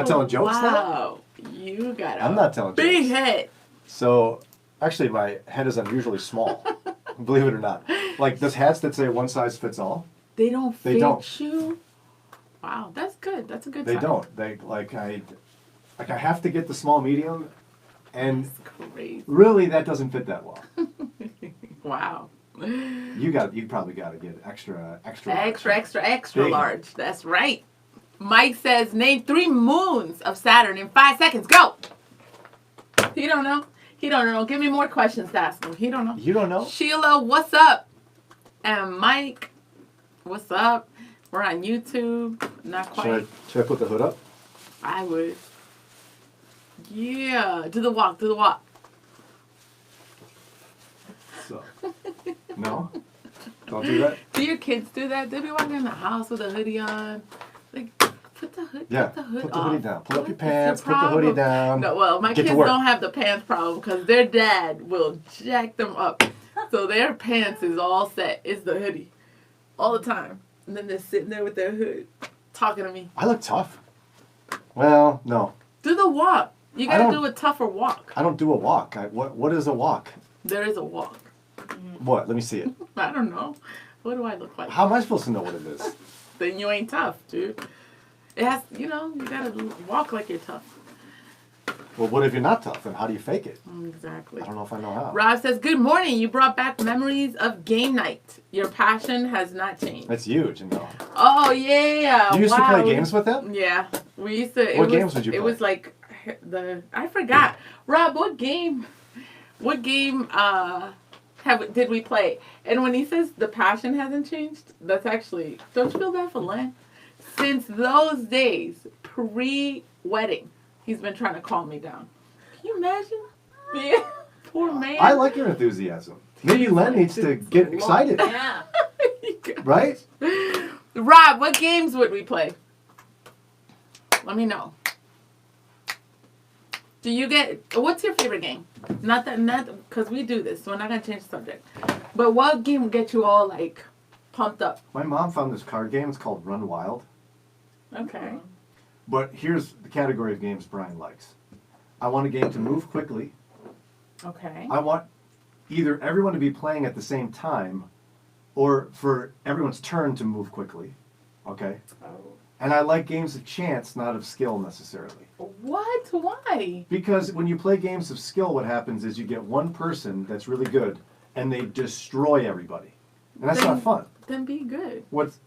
I'm telling jokes now? Wow. You got a I'm not telling big jokes. head. So, actually, my head is unusually small. Believe it or not. Like, those hats that say one size fits all, They don't They fit don't. you. Wow, that's good. That's a good they sign. don't. I have to get the small medium, and That's crazy. really that doesn't fit that well. Wow. You probably got to get extra Extra Big large. That's right. Mike says, name 3 moons of Saturn in 5 seconds. Go. He don't know. He don't know. Give me more questions to ask him. He don't know. You don't know? Sheila, what's up? And Mike, what's up? We're on YouTube. Not quite. Should I put the hood up? I would. Yeah. Do the walk. Do the walk. So, no? Don't do that? Do your kids do that? They be walking in the house with a hoodie on. Like, put the hood. Yeah, Put the hood put the off. hoodie down. Pull up your What is pants, put the problem? hoodie down. No, well, my Get to kids work. don't have the pants problem because their dad will jack them up. So their pants is all set. It's the hoodie. All the time. And then they're sitting there with their hood talking to me. I look tough. Well, no. Do the walk. You I gotta don't- do a tougher walk. I don't do a walk. What is a walk? There is a walk. What? Let me see it. I don't know. What do I look like? How am I supposed to know what it is? Then you ain't tough, dude. It has, you gotta walk like you're tough. Well, what if you're not tough? And how do you fake it? Exactly. I don't know if I know how. Rob says, good morning. You brought back memories of game night. Your passion has not changed. That's huge, you know. Oh, yeah. You used to Wow. play games with them? Yeah. We used to. What games would you It play? was like I forgot. Rob, what game did we play? And when he says the passion hasn't changed, that's actually, don't you feel bad for Len? Since those days, pre-wedding, he's been trying to calm me down. Can you imagine? Yeah. Poor man. I like your enthusiasm. Maybe Len needs to get excited, Yeah. right? Rob, what games would we play? Let me know. What's your favorite game? Not because we do this, so we're not going to change the subject. But what game would get you all, like, pumped up? My mom found this card game. It's called Run Wild. Okay. But here's the category of games Brian likes. I want a game to move quickly. Okay. I want either everyone to be playing at the same time or for everyone's turn to move quickly. Okay? And I like games of chance, not of skill necessarily. What? Why? Because when you play games of skill, what happens is you get one person that's really good and they destroy everybody. And that's not fun. Then be good. What's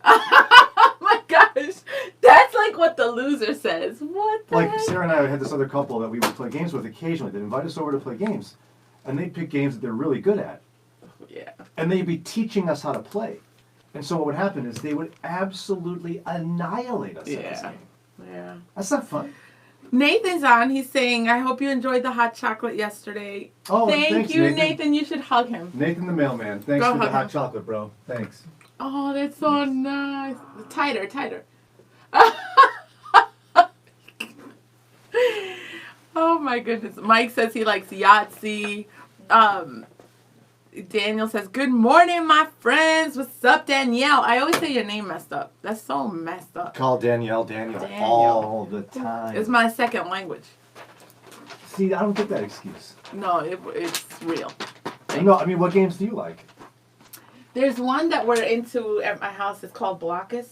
Oh my gosh. That's like what the loser says. What the like heck? Sarah and I had this other couple that we would play games with occasionally. They'd invite us over to play games. And they'd pick games that they're really good at. Yeah. And they'd be teaching us how to play. And so what would happen is they would absolutely annihilate us at this Yeah. game. Yeah. That's not fun. Nathan's on. He's saying, I hope you enjoyed the hot chocolate yesterday. Oh, Thank thanks, you, Nathan. Nathan. You should hug him. Nathan the mailman. Thanks Go for the hug hot him. chocolate, bro. Thanks. Oh, that's so nice. Tighter. Oh my goodness. Mike says he likes Yahtzee. Daniel says, good morning, my friends. What's up, Danielle? I always say your name messed up. That's so messed up. Call Danielle Daniel. all the time. It's my second language. See, I don't get that excuse. No, it's real. No, I mean, what games do you like? There's one that we're into at my house. It's called Blockus.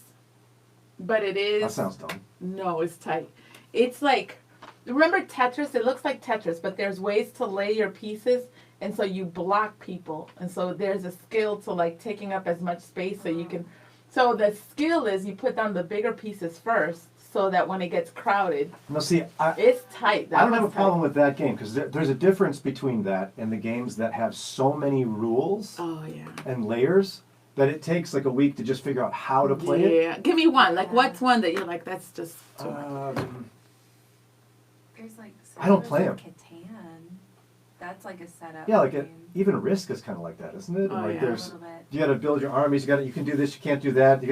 But it is... That sounds dumb. No, it's tight. It's like... Remember Tetris? It looks like Tetris, but there's ways to lay your pieces, and so you block people. And so there's a skill to, like, taking up as much space so you can... So the skill is you put down the bigger pieces first so that when it gets crowded... No, see, It's tight. I don't have a problem with that game, because there's a difference between that and the games that have so many rules Oh, yeah. and layers that it takes like a week to just figure out how to play it. Yeah. Give me one. Like, what's one that you're like, that's just too much? There's like I don't play Settlers 'em. of Catan. That's like a setup. Yeah, like game. even Risk is kind of like that, isn't it? Oh, Like yeah. A there's little bit. you got to build your armies. You can do this. You can't do that.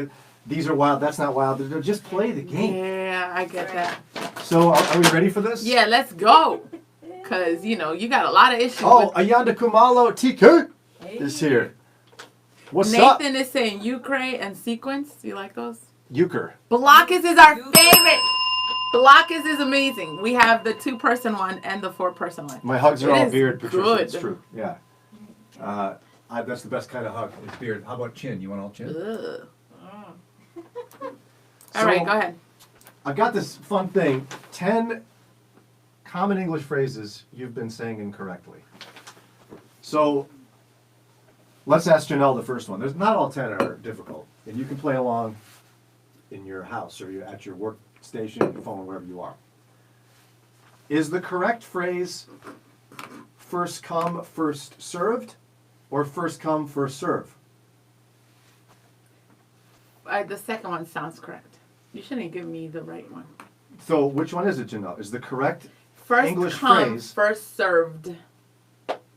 These are wild. That's not wild. Just play the game. Yeah, I get that. So are we ready for this? Yeah, let's go. Because, you got a lot of issues Oh, with... Ayanda Kumalo TK is here. What's up? Nathan is saying Ukraine and Sequence. Do you like those? Euchre. Blockus is our favorite. Block is amazing. We have the 2-person one and the 4-person one. My hugs are It all is beard, Patricia. good. It's true. Yeah. That's the best kind of hug. It's beard. How about chin? You want all chin? Ugh. Mm. All right, go ahead. I've got this fun thing. 10 common English phrases you've been saying incorrectly. So let's ask Jannelle the first one. There's not all 10 are difficult, and you can play along in your house or at your workstation, your phone, wherever you are. Is the correct phrase first come, first served, or first come, first serve? The second one sounds correct. You shouldn't give me the right one. So which one is it, Jannelle? Is the correct First English come, phrase first served.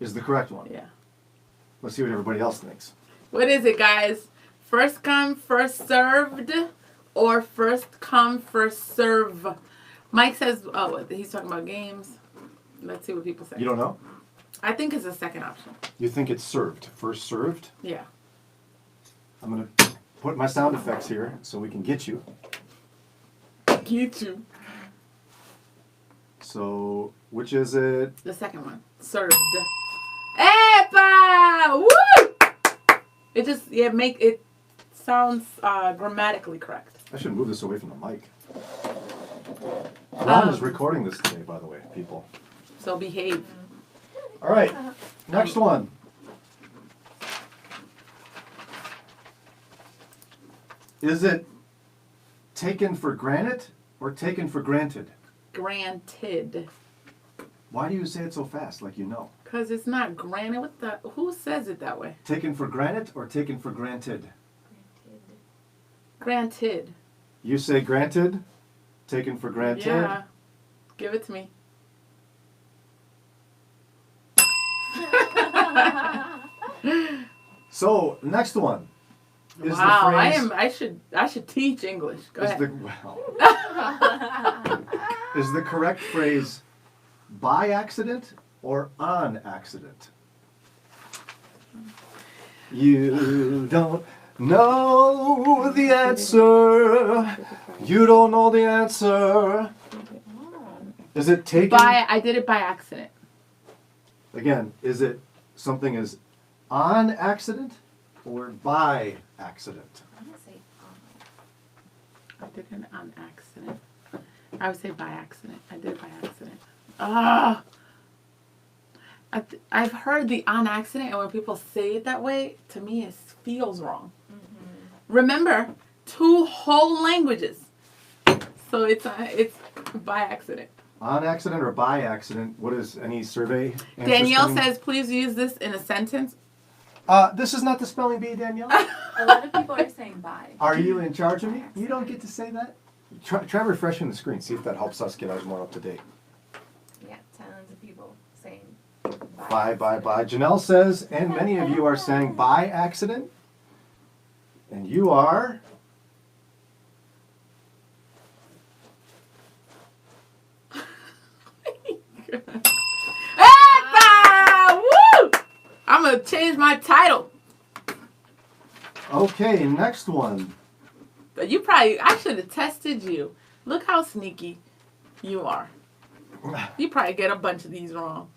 is the correct one? Yeah. Let's see what everybody else thinks. What is it, guys? First come, first served, or first come, first serve? Mike says, oh, he's talking about games. Let's see what people say. You don't know? I think it's the second option. You think it's served. First served? Yeah. I'm going to put my sound effects here so we can get you. Get you. So, which is it? The second one. Served. Epa! Woo! It just, it sounds grammatically correct. I should move this away from the mic. Ron is recording this today, by the way, people. So behave. All right, next one. Is it taken for granted or taken for granted? Granted. Why do you say it so fast, like you know? Because it's not granted. Who says it that way? Taken for granted or taken for granted? Granted. You say granted, taken for granted. Yeah. Give it to me. So, next one. Is Wow, the phrase, I should teach English. Go ahead. Is the correct phrase by accident or on accident? You don't know the answer. You don't know the answer. Is it taken? I did it by accident. Again, is it something is on accident or by accident? I'm gonna say I did it on accident. I would say by accident. I did it by accident. Ah! I've heard the on accident, and when people say it that way, to me it feels wrong. Mm-hmm. Remember, 2 whole languages. So it's by accident. On accident or by accident? What is any survey? answers Danielle coming? says, please use this in a sentence. This is not the spelling bee, Danielle. a lot of people are saying bye. Are you in charge of me? You don't get to say that. Try refreshing the screen. See if that helps us get us more up to date. Yeah, tons of people saying Bye, bye, bye. Jannelle says, and many of you are saying by accident. And you are. Woo! I'm going to change my title. Okay, next one. I should have tested you. Look how sneaky you are. You probably get a bunch of these wrong.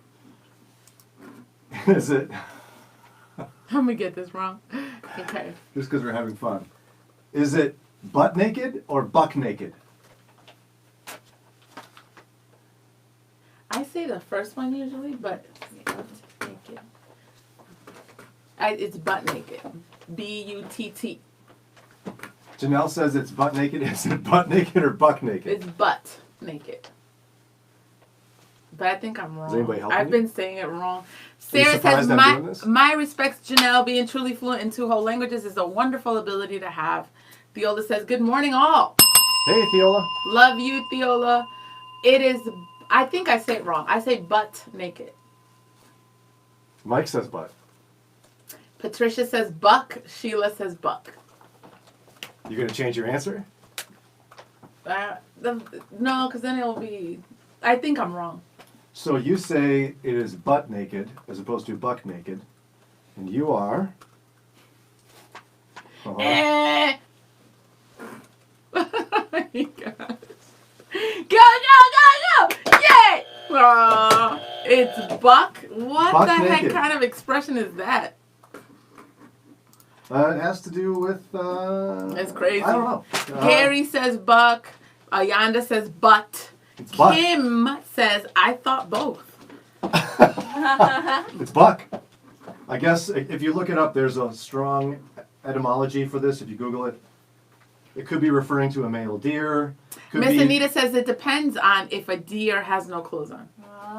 Is it? I'm going to get this wrong. Okay. Just because we're having fun. Is it butt naked or buck naked? I say the first one usually, but butt naked. It's butt naked. B-U-T-T. Jannelle says it's butt naked. Is it butt naked or buck naked? It's butt naked. But I think I'm wrong. Is anybody helping I've you? been saying it wrong. Are you Sarah says, surprised I'm doing this? my respects, Jannelle. Being truly fluent in 2 whole languages is a wonderful ability to have. Theola says, good morning, all. Hey, Theola. Love you, Theola. It is, I think I say it wrong. I say butt naked. Mike says butt. Patricia says buck. Sheila says buck. You gonna change your answer? No, because then it'll be, I think I'm wrong. So you say it is butt naked as opposed to buck naked, and you are. Eh. Oh my God. Go, go, go, go! Yay! Aw, it's Buck. What Buck the heck naked. kind of expression is that? It has to do with. It's crazy. I don't know. Gary says Buck. Ayanda says butt. It's Buck. Kim says, I thought both. It's Buck. I guess if you look it up, there's a strong etymology for this. If you Google it, it could be referring to a male deer. Could Miss be, Anita says it depends on if a deer has no clothes on.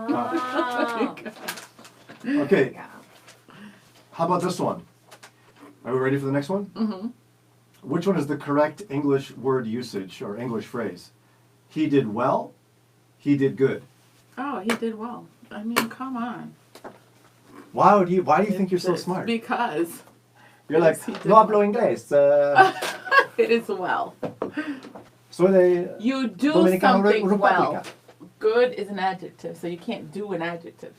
Oh. Okay, Yeah. how about this one? Are we ready for the next one? Mm-hmm. Which one is the correct English word usage or English phrase? He did well. He did good. Oh, he did well. I mean, come on. Why do you think you're so It's smart? Because You're like, Yes, he did no hablo inglés. it is well. Soy You do Dominicana something well. Republica. Good is an adjective, so you can't do an adjective.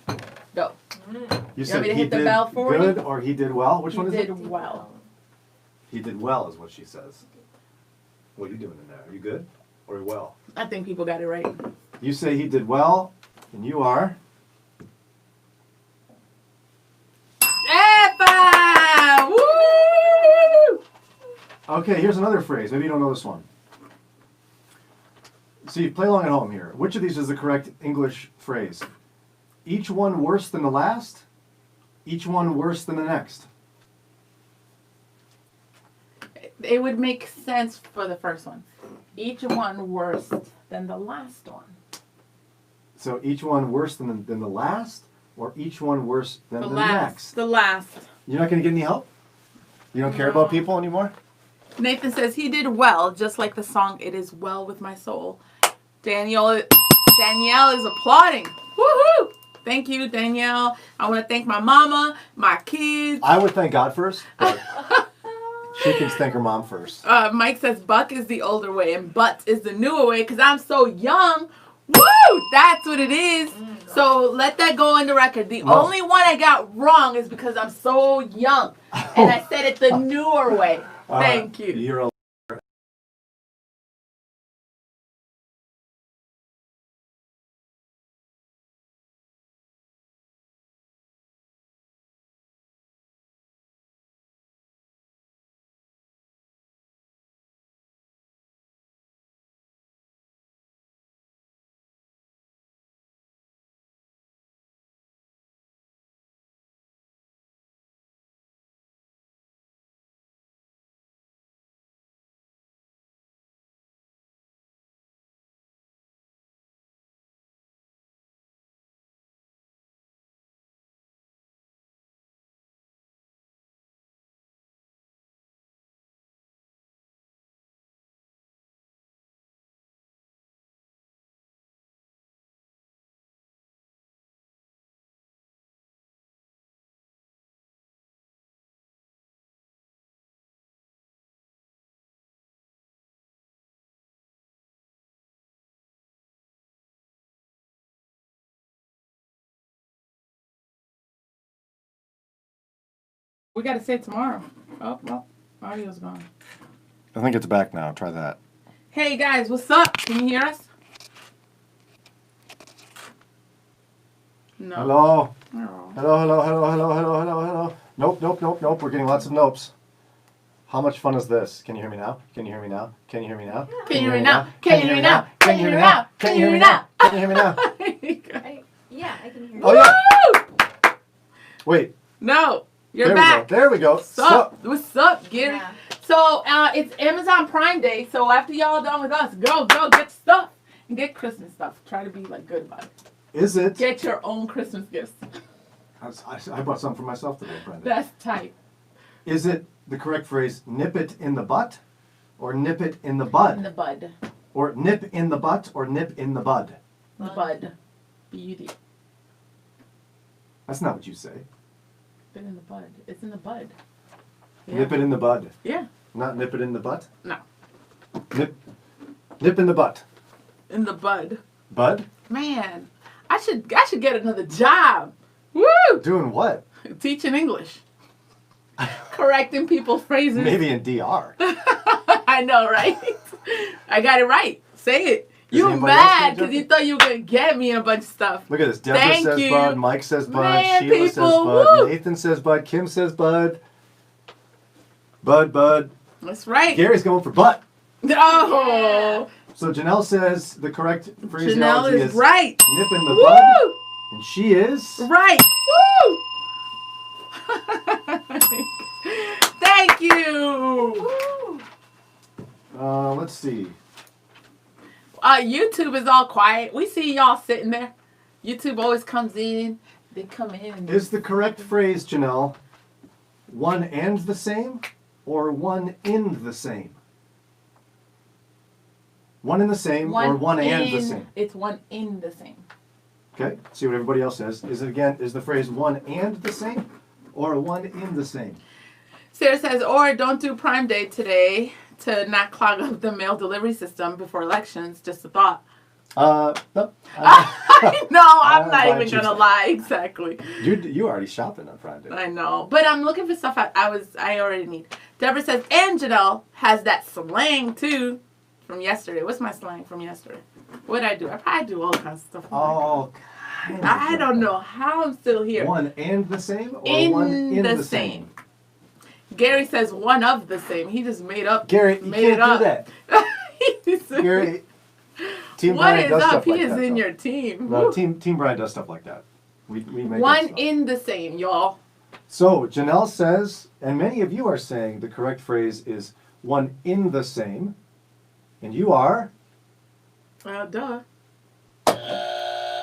Go. You want me to he hit the did bell for you? good or he did well? Which He one is did it? well. He did well is what she says. What are you doing in there? Are you good or well? I think people got it right. You say he did well, and you are. Epa! Woo! Okay, here's another phrase. Maybe you don't know this one. See, play along at home here. Which of these is the correct English phrase? Each one worse than the last? Each one worse than the next? It would make sense for the first one. Each one worse than the last one. So each one worse than the last, or each one worse than the last. next? The last. You're not going to get any help? You don't care about people anymore? Nathan says he did well, just like the song "It Is Well with My Soul." Danielle is applauding. Woohoo! Thank you, Danielle. I want to thank my mama, my kids. I would thank God first, but she can thank her mom first. Mike says Buck is the older way and Butt is the newer way because I'm so young. Woo! That's what it is. So let that go on the record. The No. only one I got wrong is because I'm so young. And I said it the newer way. Thank you. You're a We got to say it tomorrow. Oh, well, audio's gone. I think it's back now. Try that. Hey, guys, what's up? Can you hear us? No. Hello. Oh. Hello. Nope. We're getting lots of nopes. How much fun is this? Can you hear me now? Can you hear me now? Can you hear me now? Can you hear me now? Can you hear me now? Can you hear me now? Can you hear me now? Can you hear me now? Yeah, I can hear you. Oh yeah. Wait. No, you're There back. There we go. What's up? What's up, Gary? Yeah. So it's Amazon Prime Day. So after y'all done with us, go get stuff and get Christmas stuff. Try to be like good about it. Is it? Get your own Christmas gifts. I bought some for myself today, Brenda. That's tight. Is it the correct phrase, nip it in the butt, or nip it in the bud? In the bud. Or nip in the butt, or nip in the bud? The bud. Beauty. That's not what you say. Been in the bud. It's in the bud. Nip it in the bud. Yeah. Not nip it in the butt? No. Nip in the butt. In the bud. Bud? Man, I should get another job. Woo! Doing what? Teaching English. Correcting people's phrases. Maybe in DR. I know, right? I got it right. Say it. You anybody else mad gonna because jump you in? thought you were gonna get me a bunch of stuff. Look at this. Deborah Thank says you. bud. Mike says bud. Man, Sheila says people, bud. woo. Nathan says bud. Kim says bud. Bud. That's right. Gary's going for butt. Oh, So Jannelle says the correct Jannelle phraseology is right. nip in the Woo! bud. And she is. Right. Woo! Thank you. Let's see. YouTube is all quiet. We see y'all sitting there. YouTube always comes in. They come in. And Is the correct phrase, Jannelle, one and the same or one in the same? One in the same or one and the same? It's one in the same. Okay, see what everybody else says. Is the phrase one and the same or one in the same? Sarah says, or don't do Prime Day today to not clog up the mail delivery system before elections. Just a thought. No. I know, I'm not fine, even going to lie. Exactly. You already shopping on Friday. I know. But I'm looking for stuff I already need. Deborah says, and Jannelle has that slang too from yesterday. What's my slang from yesterday? What did I do? I probably do all kinds of stuff. Oh, kind of I don't know how I'm still here. One and the same or In one in the the same. Gary says one of the same. He just made up. Gary, you made can't it do up. that. Gary, Team What Brian is does up? stuff He like is that, in though. your team. No, Woo. Team Brian does stuff like that. We make One up stuff. in the same, y'all. So Jannelle says, and many of you are saying the correct phrase is one in the same, and you are. Well, duh.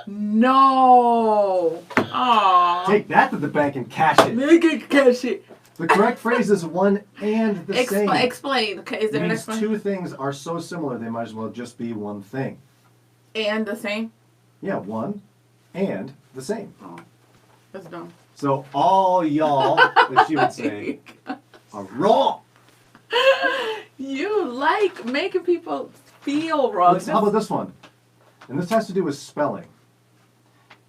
No. Aww. Take that to the bank and cash it. Make it catch it. The correct phrase is one and the same. Explain. Okay, is It there an means explanation? two things are so similar they might as well just be one thing. And the same? Yeah, one and the same. Oh, that's dumb. So all y'all, as she would say, are wrong. You like making people feel wrong. How about this one? And this has to do with spelling.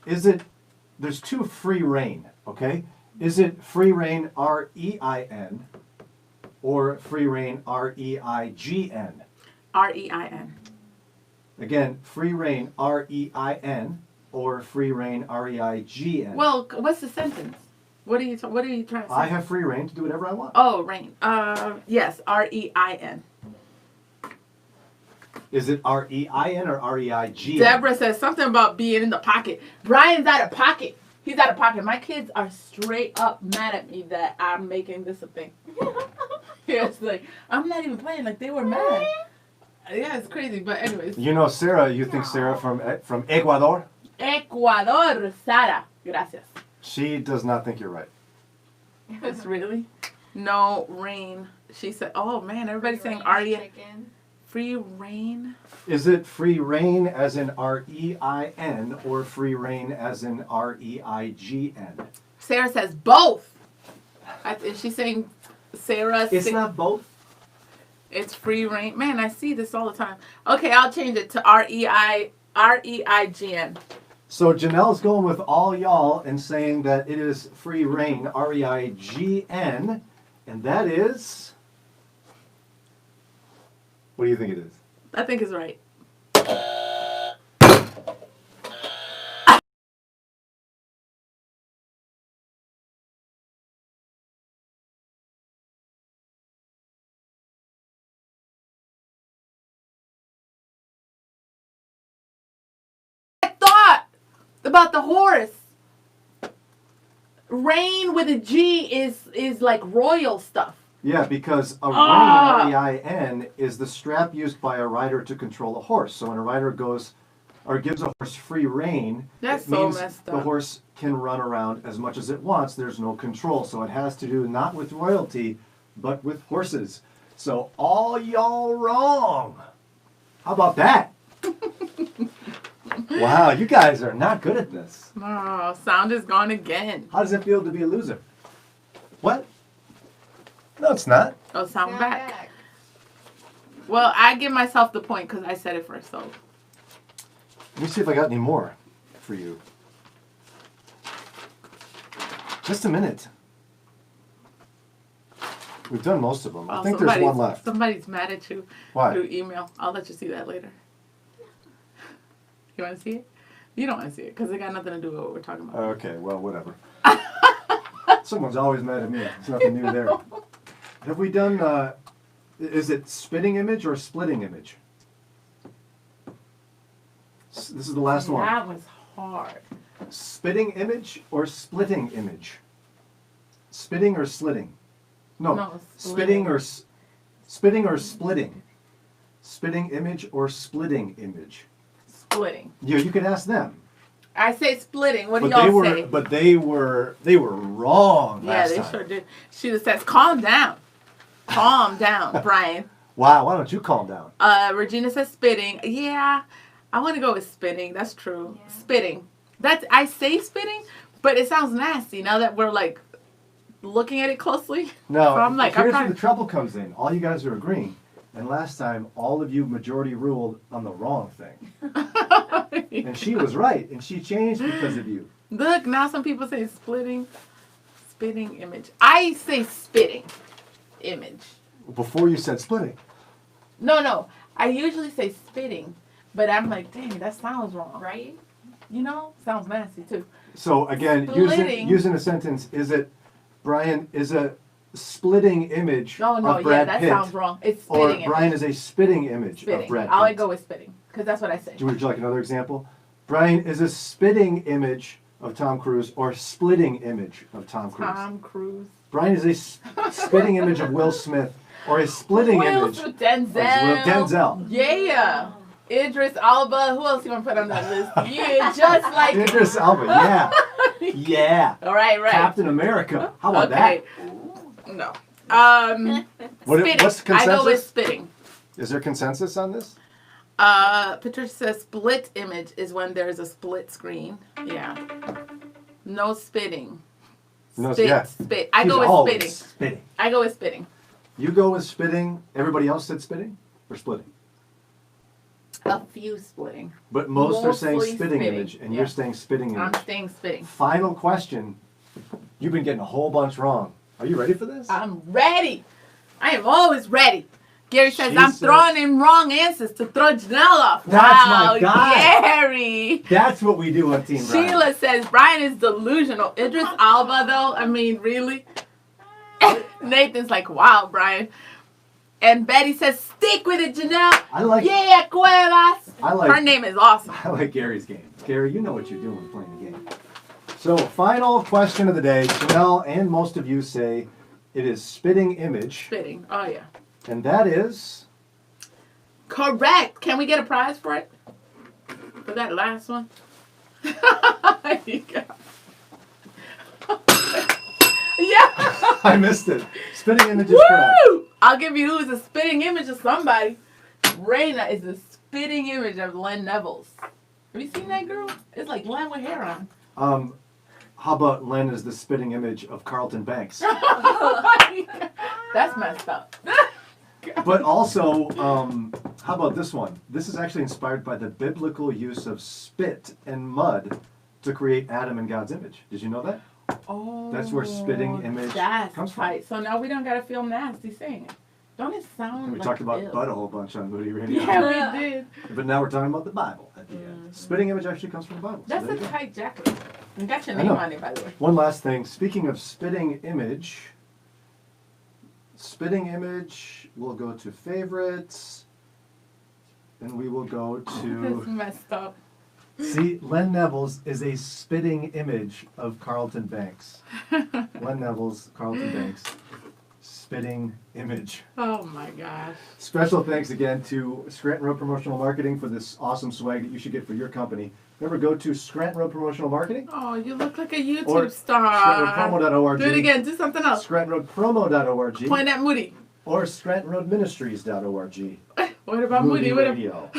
There's two free reign, okay? Is it free reign R-E-I-N or free reign R-E-I-G-N? R-E-I-N. Again, free reign R-E-I-N or free reign R-E-I-G-N. Well, what's the sentence? What are you trying to say? I have free reign to do whatever I want. Oh, rain. Yes, R-E-I-N. Is it R-E-I-N or R-E-I-G-N? Deborah says something about being in the pocket. Brian's out of pocket. He's out of pocket. My kids are straight up mad at me that I'm making this a thing. Yeah, it's like, I'm not even playing. Like, they were mad. Yeah, it's crazy. But anyways. You know Sarah, you think Sarah from Ecuador? Ecuador, Sara. Gracias. She does not think you're right. It's really? No rain. She said, oh man, everybody's saying Aria. Chicken. Free rain? Is it free reign as in R-E-I-N or free reign as in R-E-I-G-N? Sarah says both. Is she saying Sarah? It's not both. It's free reign. Man, I see this all the time. Okay, I'll change it to R-E-I-G-N. So Jannelle's going with all y'all and saying that it is free reign, R-E-I-G-N, and that is... What do you think it is? I think it's right. I thought about the horse. Reign with a G is like royal stuff. Yeah, because a rein, Ah! R-E-I-N, is the strap used by a rider to control a horse. So when a rider goes or gives a horse free rein, That's it so means messed the up. horse can run around as much as it wants. There's no control. So it has to do not with royalty, but with horses. So all y'all wrong. How about that? Wow, you guys are not good at this. Oh, sound is gone again. How does it feel to be a loser? What? No, it's not. Oh, sound Now back. Well, I give myself the point because I said it first. So Let me see if I got any more for you. Just a minute. We've done most of them. I think there's one left. Somebody's mad at you Why? through email. I'll let you see that later. You want to see it? You don't want to see it because it got nothing to do with what we're talking about. Okay, well, whatever. Someone's always mad at me. There's nothing new there. Have we done, is it spitting image or splitting image? This is the last one. That was hard. Spitting image or splitting image? Spitting or slitting? No, No, spitting or spitting or splitting? Spitting image or splitting image? Splitting. You could ask them. I say splitting. What do But y'all say? they were wrong Yeah, last they time. sure did. She just says, calm down. Calm down, Brian. Wow, why don't you calm down? Regina says spitting. Yeah, I want to go with spitting. That's true. Yeah. Spitting. I say spitting, but it sounds nasty now that we're like looking at it closely. No, So I'm like, here's I'm where trying- the trouble comes in. All you guys are agreeing. And last time, all of you majority ruled on the wrong thing. And she was right, and she changed because of you. Look, now some people say splitting, spitting image. I say spitting image. Before you said splitting. No. I usually say spitting, but I'm like, dang, that sounds wrong. Right? You know, sounds nasty too. So again, Splitting. using a sentence, is it, Brian, is a splitting image No, of Brad that Pitt? sounds wrong. It's Or spitting Brian image. is a spitting image Spitting. of Brad Pitt? I'll go with spitting because that's what I say. Would you like another example? Brian is a spitting image of Tom Cruise or splitting image of Tom Cruise? Tom Cruise. Brian is a spitting image of Will Smith or a splitting Will image Smith, of Denzel. Yeah. Idris Alba. Who else you want to put on that list? Yeah, just like. Idris Elba, yeah. Yeah. All right. Captain America. How about Okay. No. Spitting. What's the I go with consensus? spitting. Is there consensus on this? Patricia says split image is when there's a split screen. Yeah. No spitting. No, Spit. yeah. Spit. I She's go with always spitting. spitting. I go with spitting. You go with spitting. Everybody else said spitting or splitting? A few splitting. But most are saying Mostly spitting spitting, image, and yeah. you're saying spitting I'm image. staying spitting. Final question. You've been getting a whole bunch wrong. Are you ready for this? I'm ready. I am always ready. Gary says, She I'm says- throwing in wrong answers to throw Jannelle off. That's wow, my guy. Gary. That's what we do on Team Brian. Sheila says, Brian is delusional. Idris Alba, though, I mean, really? Nathan's like, wow, Brian. And Betty says, stick with it, Jannelle. I like Yeah, Cuevas. I like Her name is awesome. I like Gary's game. Gary, you know what you're doing playing the game. So, final question of the day. Jannelle and most of you say it is spitting image, Spitting. Oh, yeah. and that is Correct. Can we get a prize for it? For that last one? Yeah. I missed it. Spitting image is correct. Woo! I'll give you who's a spitting image of somebody. Raina is a spitting image of Len Neville's. Have you seen that girl? It's like Len with hair on. How about Len is the spitting image of Carlton Banks? That's messed up. But also, how about this one? This is actually inspired by the biblical use of spit and mud to create Adam in God's image. Did you know that? Oh, That's where spitting image that's comes from. right. So now we don't gotta feel nasty saying it. Don't it sound We like talked about ill? butt a whole bunch on Moody Radio. Yeah, we did. But now we're talking about the Bible at the end. Spitting image actually comes from the Bible. So That's there a you go. tight jacket. You got your I name know. on it, by the way. One last thing. Speaking of spitting image, we'll go to favorites, and we will go That's to. messed up. See, Len Neville's is a spitting image of Carlton Banks. Len Neville's, Carlton Banks, spitting image. Oh my gosh. Special thanks again to Scranton Road Promotional Marketing for this awesome swag that you should get for your company. Remember, go to Scranton Road Promotional Marketing Oh, you look like a YouTube or star. ScrantonRoadPromo.org. Do it again. Do something else. ScrantonRoadPromo.org Point at Moody. or ScrantonRoadMinistries.org. What about Moody? What about Radio.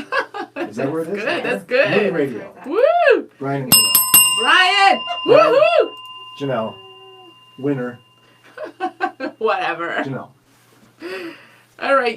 Is that where it is? Good. That's Moody good. Radio. Woo! Brian and Jannelle. Brian! Woohoo! Jannelle. Winner. Whatever. Jannelle. All right.